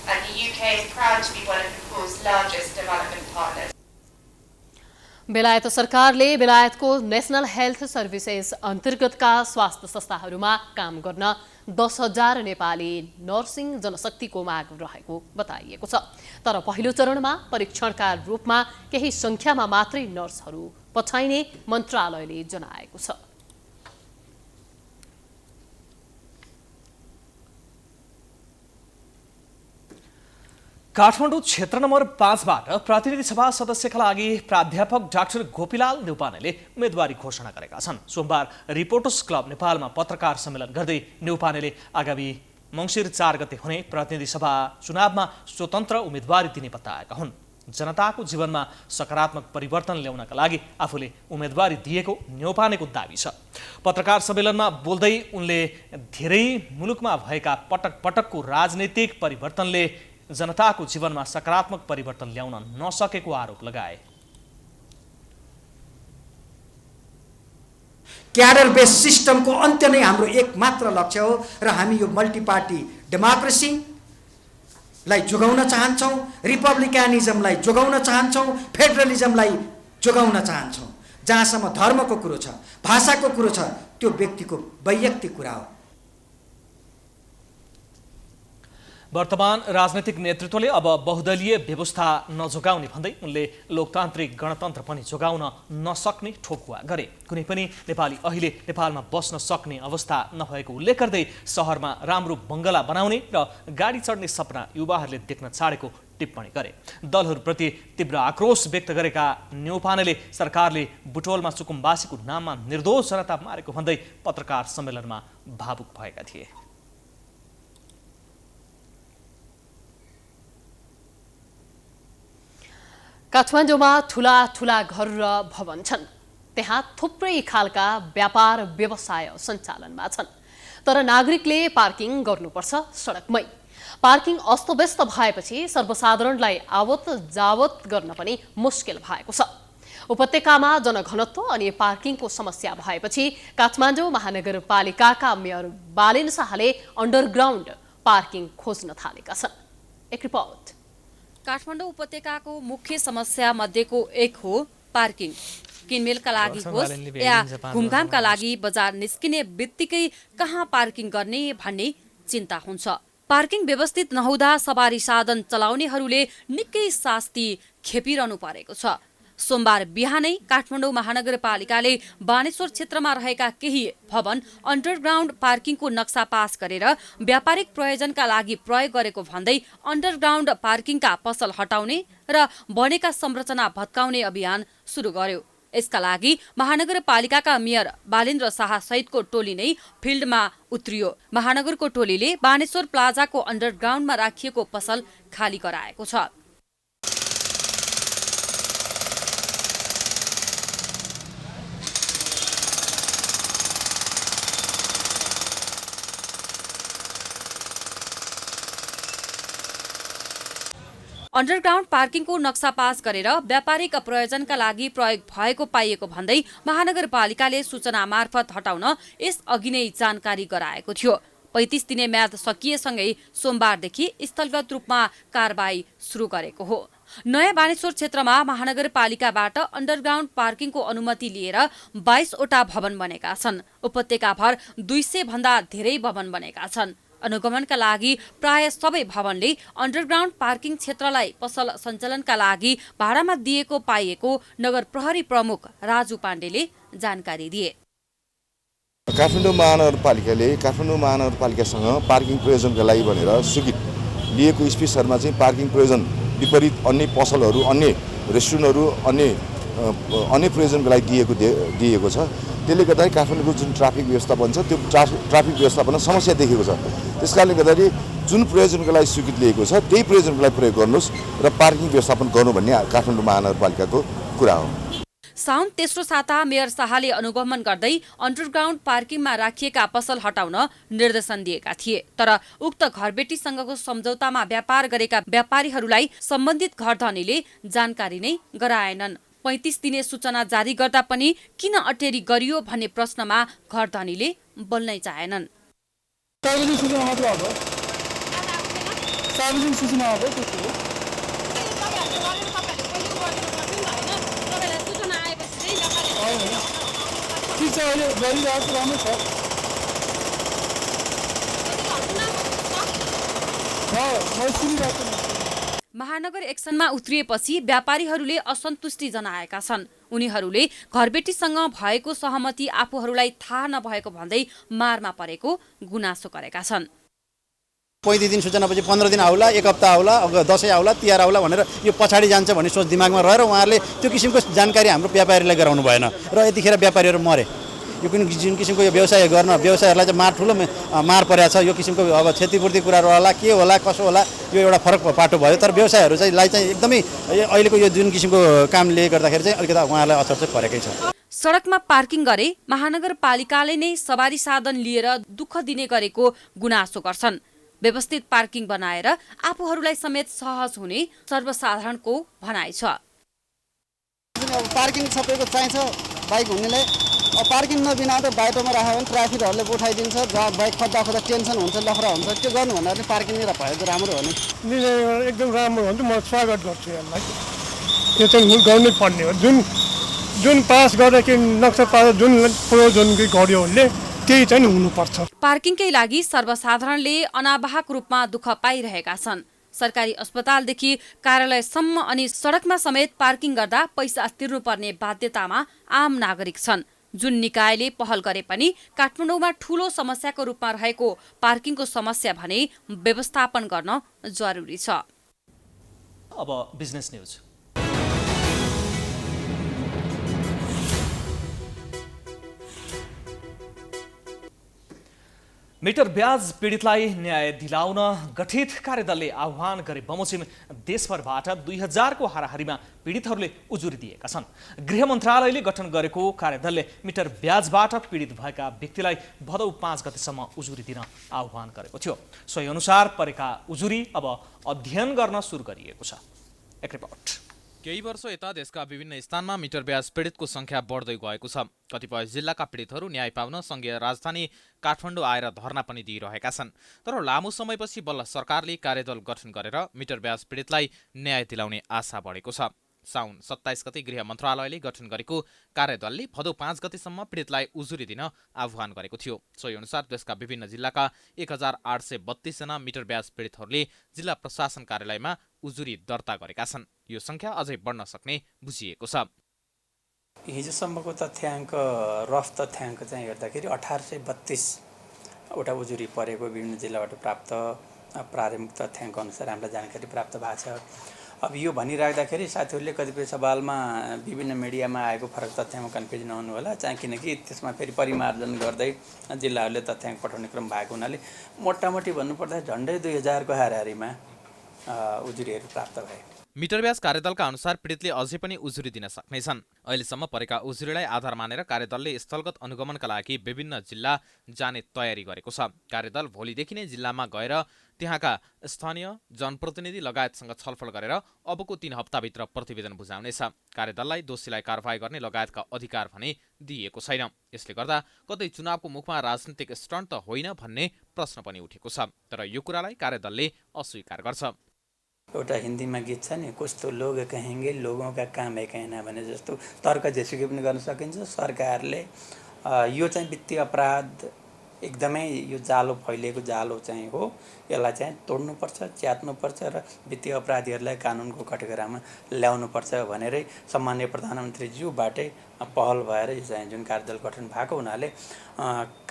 and the UK is proud to be one of Nepal's largest development partners. बेलायत सरकारले बेलायतको national health services अन्तर्गतका स्वास्थ्य संस्थाहरूमा काम गर्न 10,000 Nepali nursing जनशक्तिको माग रहेको बताइएको छ। तर पहिलो चरणमा परीक्षणका रूपमा केही संख्यामा मात्रै नर्सहरू पठाइने मन्त्रालयले जनाएको छ। काठमाडौँ क्षेत्र नम्बर 5बाट प्रतिनिधि सभा सदस्यका लागि प्राध्यापक डाक्टर गोपीलाल न्यौपानेले उम्मेदवारी घोषणा गरेका छन्। सोमबार रिपोर्टर्स क्लब नेपालमा पत्रकार सम्मेलन गर्दै न्यौपानेले आगामी मङ्सिर 4 गते हुने प्रतिनिधि सभा चुनावमा स्वतन्त्र उम्मेदवारी दिने बताएका हुन्। जनताको जीवनमा सकारात्मक परिवर्तन ल्याउनका लागि आफूले उम्मेदवारी दिएको न्यौपानेको दाबी छ। पत्रकार सम्मेलनमा बोल्दै उनले धेरै मुलुकमा भएका पटक पटकको राजनैतिक परिवर्तनले जनताको जीवनमा सकारात्मक परिवर्तन ल्याउन नसकेको आरोप लगाए। क्याडर बेस सिस्टमको अन्त्य नै हाम्रो एकमात्र लक्ष्य हो र हामी यो मल्टी पार्टी डेमोक्रेसीलाई जोगाउन चाहन्छौँ, रिपब्लिकनिजमलाई जोगाउन चाहन्छौँ, फेडरलिजमलाई जोगाउन चाहन्छौँ। जहाँसम्म धर्मको कुरो छ, भाषाको कुरो छ, त्यो व्यक्तिको वैयक्तिक कुरा हो। वर्तमान राजनैतिक नेतृत्वले अब बहुदलीय व्यवस्था नजोगाउने भन्दै उनले लोकतान्त्रिक गणतन्त्र पनि जोगाउन नसक्ने ठोकुवा गरे। कुनै पनि नेपाली अहिले नेपालमा बस्न सक्ने अवस्था नभएको उल्लेख गर्दै सहरमा राम्रो बङ्गला बनाउने र गाडी चढ्ने सपना युवाहरूले देख्न छाडेको टिप्पणी गरे। दलहरूप्रति तीव्र आक्रोश व्यक्त गरेका न्यौपानेले सरकारले बुटोलमा सुकुम्बासीको नाममा निर्दोष जनता मारेको भन्दै पत्रकार सम्मेलनमा भावुक भएका थिए। काठमाडौँमा ठुला ठुला घर र भवन छन्। त्यहाँ थुप्रै खालका व्यापार व्यवसाय सञ्चालनमा छन्। तर नागरिकले पार्किङ गर्नुपर्छ सडकमै। पार्किङ अस्तव्यस्त भएपछि सर्वसाधारणलाई आवत जावत गर्न पनि मुस्किल भएको छ। उपत्यकामा जनघनत्व अनि पार्किङको समस्या भएपछि काठमाडौँ महानगरपालिकाका मेयर बालेन शाहले अन्डरग्राउन्ड पार्किङ खोज्न थालेका छन्। एक रिपोर्ट। काठमाडौँ उपत्यकाको मुख्य समस्या मध्येको एक हो पार्किङ। किनमेलका लागि होस् या घुमघामका लागि बजार निस्किने बित्तिकै कहाँ पार्किङ गर्ने भन्ने चिन्ता हुन्छ। पार्किङ व्यवस्थित नहुँदा सवारी साधन चलाउनेहरूले निकै शास्ति खेपिरहनु परेको छ। सोमबार बिहानै काठमाडौँ महानगरपालिकाले बानेश्वर क्षेत्रमा रहेका केही भवन अन्डरग्राउन्ड पार्किङको नक्सा पास गरेर व्यापारिक प्रयोजनका लागि प्रयोग गरेको भन्दै अन्डरग्राउन्ड पार्किङका पसल हटाउने र बनेका संरचना भत्काउने अभियान सुरु गर्यो। यसका लागि महानगरपालिकाका मेयर बालेन्द्र शाह सहितको टोली नै फिल्डमा उत्रियो। महानगरको टोलीले बानेश्वर प्लाजाको अन्डरग्राउन्डमा राखिएको पसल खाली गराएको छ। अन्डरग्राउन्ड पार्किङको नक्सा पास गरेर व्यापारिक प्रयोजनका लागि प्रयोग भएको पाइएको भन्दै महानगरपालिकाले सूचना मार्फत हटाउन यस अघि नै जानकारी गराएको थियो। 35 दिने म्याद सकिएसँगै सोमबारदेखि स्थलगत रूपमा कारबाही सुरु गरेको हो। नयाँ बानेश्वर क्षेत्रमा महानगरपालिकाबाट अन्डरग्राउन्ड पार्किङको अनुमति लिएर 22 वटा भवन बनेका छन्। उपत्यकाभर 200 भन्दा धेरै भवन बनेका छन्। अनुगमनका लागि प्राय सबै भवनले अन्डरग्राउन्ड पार्किङ क्षेत्रलाई पसल सञ्चालनका लागि भाडामा दिएको पाइएको नगर प्रहरी प्रमुख राजु पाण्डेले जानकारी दिए। काठमाडौँ महानगरपालिकाले काठमाडौँ महानगरपालिकासँग पार्किङ प्रयोजनका लागि भनेर स्वीकृत लिएको स्पेसहरूमा चाहिँ पार्किङ प्रयोजन विपरीत अन्य पसलहरू, अन्य रेस्टुरेन्टहरू, अन्य प्रयोजनका लागि दिएको छ। त्यसले गर्दाखेरि काठमाडौँको जुन ट्राफिक व्यवस्थापन छ त्यो ट्राफिक व्यवस्थापनमा समस्या देखेको छ। त्यसकारणले गर्दाखेरि जुन प्रयोजनको लागि स्वीकृत लिएको छ त्यही प्रयोजनको लागि प्रयोग गर्नुहोस् र पार्किङ व्यवस्थापन गर्नु भन्ने काठमाडौँ महानगरपालिकाको कुरा हो। साउन तेस्रो साता मेयर शाहले अनुगमन गर्दै अन्डरग्राउन्ड पार्किङमा राखिएका पसल हटाउन निर्देशन दिएका थिए। तर उक्त घरबेटीसँगको सम्झौतामा व्यापार गरेका व्यापारीहरूलाई सम्बन्धित घरधनीले जानकारी नै गराएनन्। 35 दिने सूचना जारी गर्दा पनि किन अटेरी गरियो भन्ने प्रश्नमा घरधनीले बोल्नै चाहेनन्। महानगर एक्सनमा उत्रिएपछि व्यापारीहरूले असन्तुष्टि जनाएका छन्। उनीहरूले घरबेटीसँग भएको सहमति आफूहरूलाई थाहा नभएको भन्दै मारमा परेको गुनासो गरेका छन्। 35 दिन सूचनापछि 15 दिन आउला, 1 हप्ता आउला, दसैँ आउला, तिहार आउला भनेर यो पछाडि जान्छ भन्ने सोच दिमागमा रहेर उहाँहरूले त्यो किसिमको जानकारी हाम्रो व्यापारीलाई गराउनु भएन र यतिखेर व्यापारीहरू मरे। यो जुन किसिमको यो व्यवसाय गर्न व्यवसायहरूलाई चाहिँ ठुलो मार परेको छ। यो किसिमको अब क्षतिपूर्ति कुराहरू होला, के होला, कसो होला, यो एउटा फरक पाटो भयो। तर व्यवसायहरू चाहिँ एकदमै अहिलेको यो जुन किसिमको कामले गर्दाखेरि चाहिँ अलिकति उहाँहरूलाई असर चाहिँ परेकै छ। सडकमा पार्किङ गरे महानगरपालिकाले नै सवारी साधन लिएर दुःख दिने गरेको गुनासो गर्छन्। व्यवस्थित पार्किङ बनाएर आफूहरूलाई समेत सहज हुने सर्वसाधारणको भनाइ छ। पार्किङ सबैको चाहिन्छ बाइक हुनेलाई। पार्किङ नबिना त बाटोमा राख्यो भने ट्राफिकहरूले उठाइदिन्छ। जहाँ बाइक खोज्दा टेन्सन हुन्छ, लफडा हुन्छ। त्यो गर्नुभन्दा पनि पार्किङ भएको राम्रो हो नि। एकदम राम्रो हो नि। म स्वागत गर्छु यसलाई। यो चाहिँ गर्नै पर्ने हो। जुन जुन पास गरेर कि नक्सा पास जुन प्रयोजन गर्यो भने त्यही चाहिँ हुनुपर्छ। पार्किङकै लागि सर्वसाधारणले अनावाहक रूपमा दुःख पाइरहेका छन्। सरकारी अस्पतालदेखि कार्यालयसम्म अनि सडकमा समेत पार्किङ गर्दा पैसा तिर्नुपर्ने बाध्यतामा आम नागरिक छन्। जुन निकायले पहल गरे पनि काठमाडौँमा ठूलो समस्याको रूपमा रहेको पार्किङको समस्या भने व्यवस्थापन गर्न जरुरी छ। अब बिजनेस न्यूज। मिटर ब्याज पीडितलाई न्याय दिलाउन गठित कार्यदलले आह्वान गरे बमोजिम देशभरबाट 2000 को हाराहारीमा पीडितहरूले उजुरी दिएका छन्। गृह मन्त्रालयले गठन गरेको कार्यदलले मिटर ब्याजबाट पीडित भएका व्यक्तिलाई भदौ 5 गतेसम्म उजुरी दिन आह्वान गरेको थियो। सोही अनुसार परेका उजुरी अब अध्ययन गर्न सुरु गरिएको छ। एक रिपोर्ट। केही वर्ष यता देशका विभिन्न स्थानमा मिटर ब्याज पीडितको संख्या बढ्दै गएको छ। कतिपय जिल्लाका पीडितहरू न्याय पाउन संघीय राजधानी काठमाडौँ आएर धरना पनि दिइरहेका छन्। तर लामो समयपछि बल्ल सरकारले कार्यदल गठन गरेर मिटर ब्याज पीडितलाई न्याय दिलाउने आशा बढेको छ। साउन 27 गते गृह मन्त्रालयले गठन गरेको कार्यदलले भदौ 5 गतेसम्म पीडितलाई उजुरी दिन आह्वान गरेको थियो। सोही अनुसार देशका विभिन्न जिल्लाका 1832 जना मिटर ब्याज पीडितहरूले जिल्ला प्रशासन कार्यालयमा उजुरी दर्ता गरेका छन्। यो संख्या अझै बढ्न सक्ने बुझिएको छ। हिजोसम्मको तथ्याङ्क रफ तथ्याङ्क चाहिँ हेर्दाखेरि 1832 वटा उजुरी परेको विभिन्न जिल्लाबाट प्राप्त प्रारम्भिक तथ्याङ्क अनुसार हामीलाई जानकारी प्राप्त भएको छ। अब यो भनिराख्दाखेरि साथीहरूले कतिपय सवालमा विभिन्न मिडियामा आएको फरक तथ्याङ्कमा कन्फ्युज नहुनु होला, चाहिँ किनकि त्यसमा फेरि परिमार्जन गर्दै जिल्लाहरूले तथ्याङ्क पठाउने क्रम भएको हुनाले मोटामोटी भन्नुपर्दा झन्डै 2000 को हाराहारीमा उजुरीहरू प्राप्त भए। मिटर ब्याज कार्यदलका अनुसार पीडितले अझै पनि उजुरी दिन सक्नेछन्। अहिलेसम्म परेका उजुरीलाई आधार मानेर कार्यदलले स्थलगत अनुगमनका लागि विभिन्न जिल्ला जाने तयारी गरेको छ। कार्यदल भोलिदेखि नै जिल्लामा गएर त्यहाँका स्थानीय जनप्रतिनिधि लगायतसँग छलफल गरेर अबको 3 हप्ताभित्र प्रतिवेदन बुझाउनेछ। कार्यदललाई दोषीलाई कारवाही गर्ने लगायतका अधिकार भने दिइएको छैन। यसले गर्दा कतै चुनावको मुखमा राजनीतिक स्टन्ट त होइन भन्ने प्रश्न पनि उठेको छ। तर यो कुरालाई कार्यदलले अस्वीकार गर्छ। एउटा हिन्दीमा गीत छ नि, कुछ तो लोग कहेंगे लोगों का काम है कहना भने जस्तो तर्क जेसुकै पनि गर्न सकिन्छ। सरकारले यो चाहिँ वित्तीय अपराध एकदमै यो जालो फैलिएको जालो चाहिँ हो, यसलाई चाहिँ तोड्नुपर्छ, च्यात्नुपर्छ र वित्तीय अपराधीहरूलाई कानुनको कठघरामा ल्याउनुपर्छ भनेरै सम्माननीय प्रधानमन्त्रीज्यूबाटै पहल भएर यो चाहिँ जुन कार्यदल गठन भएको हुनाले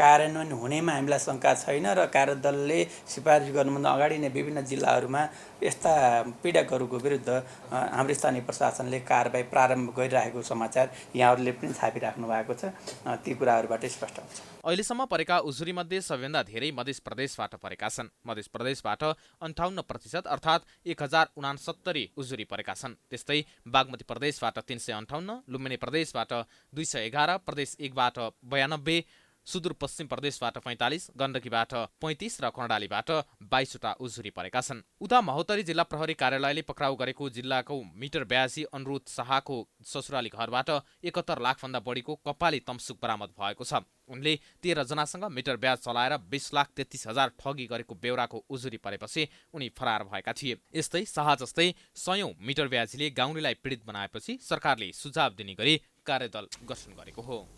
कार्यान्वयन हुनेमा हामीलाई शङ्का छैन र कार्यदलले सिफारिस गर्नुभन्दा अगाडि नै विभिन्न जिल्लाहरूमा यस्ता पीडकहरूको विरुद्ध हाम्रो स्थानीय प्रशासनले कारबाही प्रारम्भ गरिरहेको समाचार यहाँहरूले पनि छापिराख्नु भएको छ। ती कुराहरूबाट स्पष्ट हुन्छ। अहिलेसम्म परेका उजुरीमध्ये सबैभन्दा धेरै मध्य प्रदेशबाट परेका छन्। मध्य प्रदेशबाट 58% अर्थात् 1069 उजुरी परेका छन्। त्यस्तै बागमती प्रदेशबाट 358, लुम्बिनी प्रदेशबाट 211, प्रदेश 1 बाट 92, सुदूरपश्चिम प्रदेशबाट 45, गण्डकीबाट 35 र कर्णालीबाट 22 वटा उजुरी परेका छन्। उता महोत्तरी जिल्ला प्रहरी कार्यालयले पक्राउ गरेको जिल्लाको मिटर ब्याजी अनुरोध शाहको ससुराली घरबाट 71 लाखभन्दा बढीको कपाली तमसुक बरामद भएको छ। उनले 13 जनासँग मिटर ब्याज चलाएर 20,33,000 ठगी गरेको बेहोराको उजुरी परेपछि उनी फरार भएका थिए। यस्तै शाह जस्तै सयौं मिटर ब्याजीले गाउँलेलाई पीडित बनाएपछि सरकारले सुझाव दिने गरी कार्यदल गठन गरेको हो।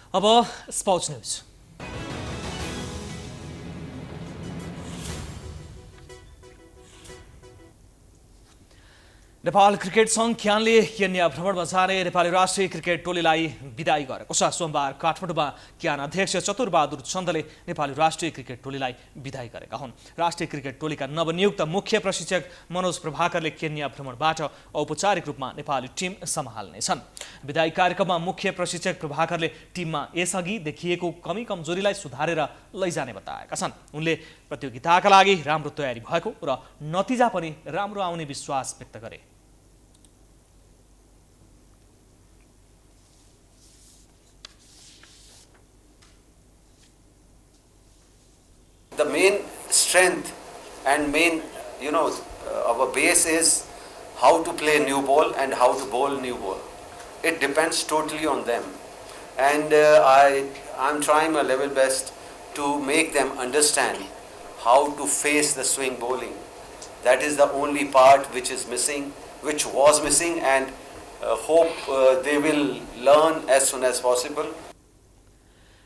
अब स्पोर्ट्स न्यूज। नेपाल क्रिकेट संघ क्यानले केन्या भ्रमणमा जाने नेपाली राष्ट्रिय क्रिकेट टोलीलाई बिदाई गरेको छ। सोमबार काठमाडौँमा क्यान अध्यक्ष चतुरबहादुर चन्दले नेपाली राष्ट्रिय क्रिकेट टोलीलाई बिदाई गरेका हुन्। राष्ट्रिय क्रिकेट टोलीका नवनियुक्त मुख्य प्रशिक्षक मनोज प्रभाकरले केन्या भ्रमणबाट औपचारिक रूपमा नेपाली टिम सम्हाल्नेछन्। बिदाई कार्यक्रममा मुख्य प्रशिक्षक प्रभाकरले टिममा यसअघि देखिएको कमी कमजोरीलाई सुधारेर लैजाने बताएका छन्। उनले प्रतियोगिताका लागि राम्रो तयारी भएको र नतिजा पनि राम्रो आउने विश्वास व्यक्त गरे। The main strength and main, our base is how to play new ball and how to bowl new ball. It depends totally on them. And I'm trying my level best to make them understand how to face the swing bowling. That is the only part which is missing, which was missing, and hope they will learn as soon as possible.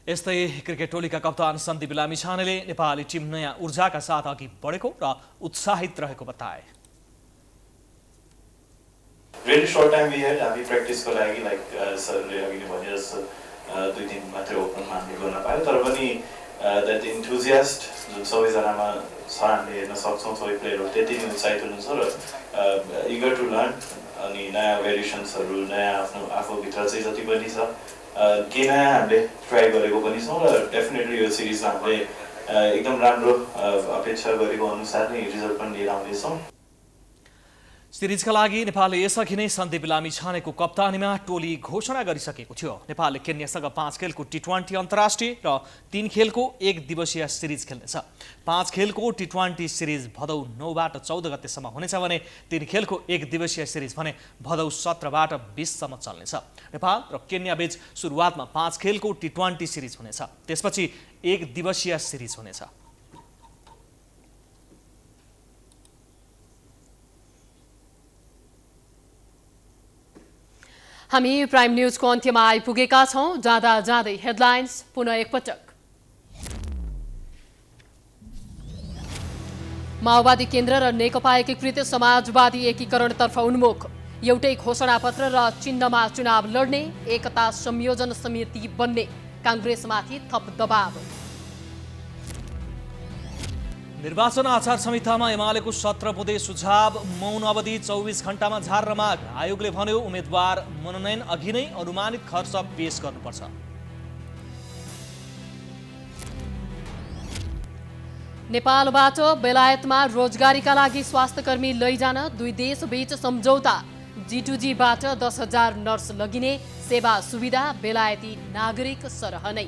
यस्तै cricket टोलीका कप्तान Sandeep लामिछानेले Nepali team नयाँ ऊर्जाका साथ अघि बढेको र उत्साहित रहेको बताए। Really short time we had, हामी प्र्याक्टिसको लागि लाइक सरले अघि नै भने जस्तो 2 दिन मात्रै ओपनमा हामीले गर्न पायौँ, तर पनि द्याट इन्थुजियास्ट जुन सबैजनामा छ हामीले हेर्न सक्छौँ। सबै प्लेयरहरू त्यति नै उत्साहित हुनुहुन्छ र इगर टु लर्न, अनि नयाँ भेरिएसन्सहरू नयाँ आफूभित्र चाहिँ जति पनि छ केही नयाँ हामीले ट्राई गरेको पनि छौँ र डेफिनेटली यो सिरिजमा हामीले एकदम राम्रो अपेक्षा गरेको अनुसार नै रिजल्ट पनि लिएर आउनेछौँ। सिरिजका लागि नेपालले यसअघि नै सन्दीप लामिछानेको कप्तानीमा टोली घोषणा गरिसकेको थियो। नेपालले केन्यासँग 5 खेलको टी20 अन्तर्राष्ट्रिय र 3 खेलको 1 दिवसीय सिरिज खेल्नेछ। 5 खेलको टी20 सिरिज भदौ 9 बाट 14 गतेसम्म हुनेछ भने 3 खेलको 1 दिवसीय सिरिज भने भदौ 17 बाट 20 सम्म चल्नेछ। नेपाल र केन्या बीच सुरुवातमा 5 खेलको टी20 सिरिज हुनेछ, त्यसपछि 1 दिवसीय सिरिज हुनेछ। हामी प्राइम न्यूजको अन्त्यमा आइपुगेका छौं। जाँदा जाँदै हेडलाइन्स पुनः एकपटक। माओवादी केन्द्र र नेकपा एकीकृत समाजवादी एकीकरणतर्फ उन्मुख। एउटै घोषणापत्र र चिन्हमा चुनाव लड्ने, एकता संयोजन समिति बन्ने, कांग्रेसमाथि थप दबाव। निर्वाचन आचार संहितामा एमालेको 17 बुँदे सुझाव, मौन अवधि 24 घण्टामा झार्न माग। आयोगले भन्यो उम्मेदवार मनोनयन अघि नै अनुमानित खर्च पेश गर्नुपर्छ। नेपालबाट बेलायतमा रोजगारीका लागि स्वास्थ्यकर्मी लैजान 2 देशबीच सम्झौता। G2Gबाट 10,000 नर्स लगिने, सेवा सुविधा बेलायती नागरिक सरहनै।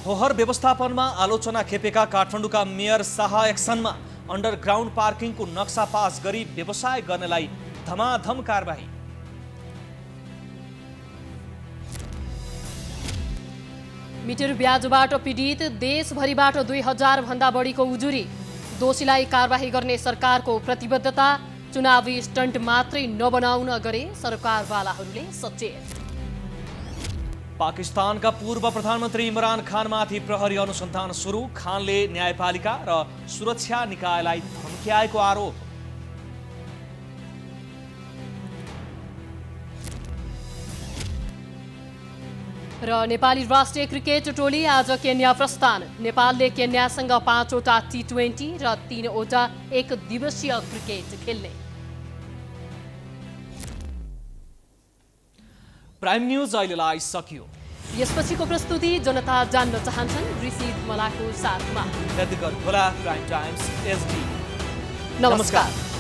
फोहोर व्यवस्थापनमा आलोचना खेपेका काठमाडौँका मेयर शाह एक्सनमा। अन्डरग्राउन्ड पार्किङको नक्सा पास गरी व्यवसाय गर्नेलाई धमाधम कारबाही। मिटर ब्याजबाट पीडित, देशभरिबाट 2,000 भन्दा बढीको उजुरी। दोषीलाई कारबाही गर्ने सरकारको प्रतिबद्धता। चुनावी स्टन्ट मात्रै नबनाउन गरे सरकारवालाहरूले सचेत। पाकिस्तानका पूर्व प्रधानमन्त्री इमरान खानमाथि प्रहरी अनुसन्धान सुरु। खानले न्यायपालिका र सुरक्षा निकायलाई धम्क्याएको आरोप। र नेपाली राष्ट्रिय क्रिकेट टोली आज केन्या प्रस्थान। नेपालले केन्यासँग 5 वटा टी20 र 3 वटा 1 दिवसीय क्रिकेट खेल्ने। प्राइम न्यूज अहिलेलाई सकियो। यसपछिको प्रस्तुति जनता जान्न चाहन्छन् ऋषि मलाको साथमा। यति गर्नुहोला प्राइम टाइम्स एसडी। नमस्कार।